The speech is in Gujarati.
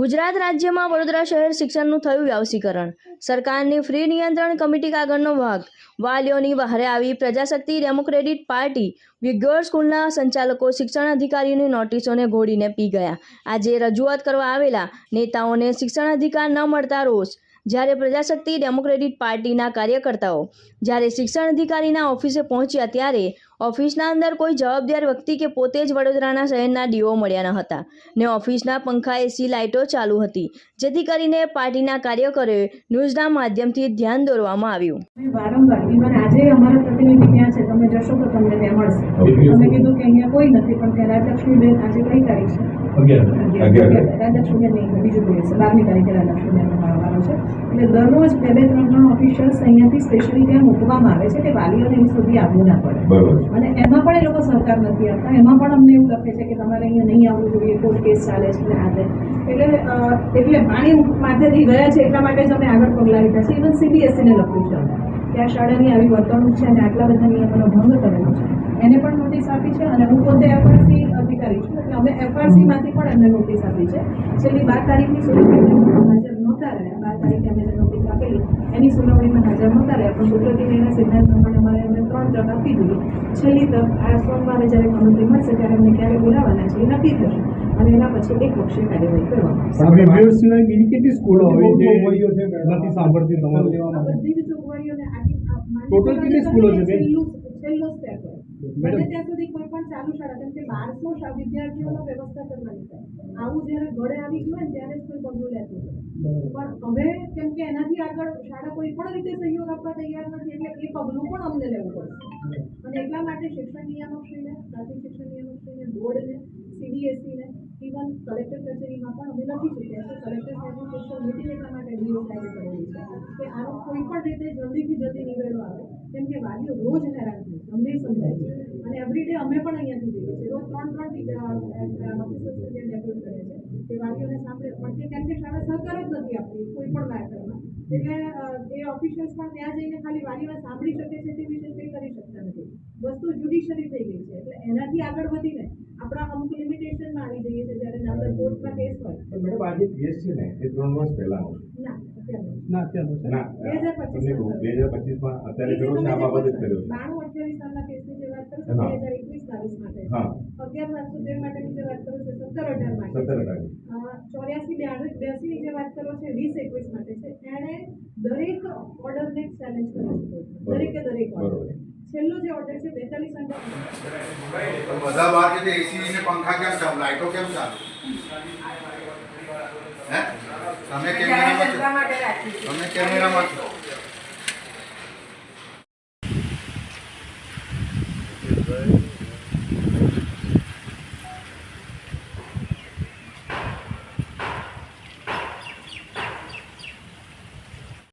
ગુજરાત રાજ્યમાં વડોદરા શહેર શિક્ષણનું થયું વ્યાવસીકરણ. સરકારની ફ્રી નિયંત્રણ કમિટી કાગળનો ભાગ. વાલીઓની બહારે આવી પ્રજાશક્તિ ડેમોક્રેટિક પાર્ટી વિગ્યોર સ્કૂલના સંચાલકો શિક્ષણ અધિકારીઓની નોટિસોને ઘોડીને પી ગયા. આજે રજૂઆત કરવા આવેલા નેતાઓને શિક્ષણ અધિકાર ન મળતા રોષ. જ્યારે પ્રજાશક્તિ ડેમોક્રેટિક પાર્ટીના કાર્યકર્તાઓ જ્યારે શિક્ષણ અધિકારીના ઓફિસે પહોંચ્યા ત્યારે ઓફિસના અંદર કોઈ જવાબદાર વ્યક્તિ કે પોતે જ વડોદરાના શહેરના ડીઓ મળ્યા ન હતા ને ઓફિસના પંખા એસી લાઇટો ચાલુ હતી, જેથી કરીને પાર્ટીના કાર્યકરોએ ન્યૂઝના માધ્યમથી ધ્યાન દોરવામાં આવ્યું. વારંવાર ઇવન આજે અમારા પ્રતિનિધિ ત્યાં છે, તમે જશો તો તમને ત્યાં મળશે. તમે કીધું કે અહીંયા કોઈ નથી, પણ ત્યાં રાજલક્ષ્મીબેન આજે કઈ તારીખ છે? 11 રાજલક્ષ્મીબેન નહીં, બીજું કોઈ હશે. 12મી તારીખે રાજલક્ષ્મીબેન આવવાનો છે. એટલે દરરોજ 2-3 ઓફિશિયલ્સ અહીંયાથી સ્પેશિયલી ત્યાં મૂકવામાં આવે છે કે વાલીઓને અહીં સુધી આવવું ના પડે. અને એમાં પણ એ લોકો સહકાર નથી આપતા. એમાં પણ અમને એવું લખે છે કે તમારે અહીંયા નહીં આવવું જોઈએ, કોર્ટ કેસ ચાલે છે ને આ એટલે પાણી માથેથી ગયા છે એટલા માટે જ અમે આગળ પગલાં લીધા છે. ઇવન CBSE ને લખ્યું છે કે આ શાળાની આવી વર્તણૂક છે અને આટલા બધા નિયમોનો ભંગ કરેલો છે, એને પણ નોટિસ આપી છે. અને હું પોતે FRC અધિકારી છું, એટલે અમે FRC માંથી પણ એમને નોટિસ આપી છે. છેલ્લી 12 તારીખની સુધી હાજર નહોતા રહ્યા. 12 તારીખે અમે જે નોટિસ આપેલી એની સુનાવણીમાં હાજર નહોતા રહ્યા, પણ કુદરતી ન્યાયના સિદ્ધાંત પ્રમાણે અમારે એમને 3 તક આપી દીધી. છેલ્લી તક આ સોમવારે જ્યારે કમિટી મળશે ત્યારે અમને ક્યારે બોલાવવાના છે એ નક્કી થશે અને એના પછી એક પક્ષે કાર્યવાહી કરવામાં આવશે. બધી જ જોગવાઈઓને ટોટલ કેટલી સ્કૂલો છે? છેલ્લો સ્ટેપ બને ત્યાં સુધી કોઈ પણ ચાલુ શાળા, કેમ કે 1200 વિદ્યાર્થીઓનો વ્યવસ્થા કરવાની છે. આવું જ્યારે ઘરે આવી ગયું હોય ત્યારે જ કોઈ પગલું લેતું હોય. પણ હવે કેમ કે એનાથી આગળ શાળા કોઈ પણ રીતે સહયોગ આપવા તૈયાર નથી, એટલે એ પગલું પણ અમને લેવું પડશે. અને એટલા માટે શિક્ષણ નિયામકશ્રીને, પ્રાથમિક શિક્ષણ નિયામકશ્રીને, બોર્ડને, CBSE ને, ઇવન કલેક્ટર કચેરીમાં પણ અમે લખી ચૂક્યા છે. કલેક્ટર સાહેબની સ્પેશિયલ મીટિંગ એટલા માટે ડીઓ સાહેબે કરેલી છે કે આનો કોઈ પણ રીતે જલ્દીથી જલ્દી નિવેડો આવે, કેમ કે વાલીઓ રોજ હેરાન થાય છે, અમને સમજાય છે. અને એવરીડે અમે પણ અહીંયાથી જઈએ છીએ. રોજ 3 ઓફિસર્સ ડેપ્યુટ કરે છે કે વાલીઓને સાંભળે, પણ કેમ કે શાળા સહકાર જ નથી આપતી કોઈ પણ મેટરમાં, એટલે એ ઓફિશિયલ્સ પણ ત્યાં જઈને ખાલી વાલીઓને સાંભળી શકે છે તે વિશે કંઈ કરી શકતા નથી. વસ્તુ જ્યુડિશરી થઈ ગઈ છે, એટલે એનાથી આગળ વધીને આપણા અમુક લિમિટેશનમાં આવી જઈએ છીએ જ્યારે નામદાર કોર્ટમાં કેસ હોય. મેડમ આજે કેસ છે ને એ 3 વર્ષ પહેલાનો ના, અત્યારનો ના 2025 માં અત્યારે કર્યો છે. આ બાબત જ કર્યો છે. 92-28 સાલના કેસની જે વાત કરો છો 2021-22 માટે છે. 11-713 માટેની જે વાત કરો છો 17-18 માટે છે. 84-82 ની જે વાત કરો છો 20-21 માટે છે. એણે દરેક ઓર્ડરને ચેલેન્જ કર્યો છે, દરેકે દરેક ઓર્ડર. છેલ્લો જે ઓર્ડર છે 42 બધા બહાર કે એસી ને પંખા કેમ ચાલુ, લાઈટો કેમ ચાલુ? હે તમે કેમેરામાં છો? તમે કેમેરામાં છો?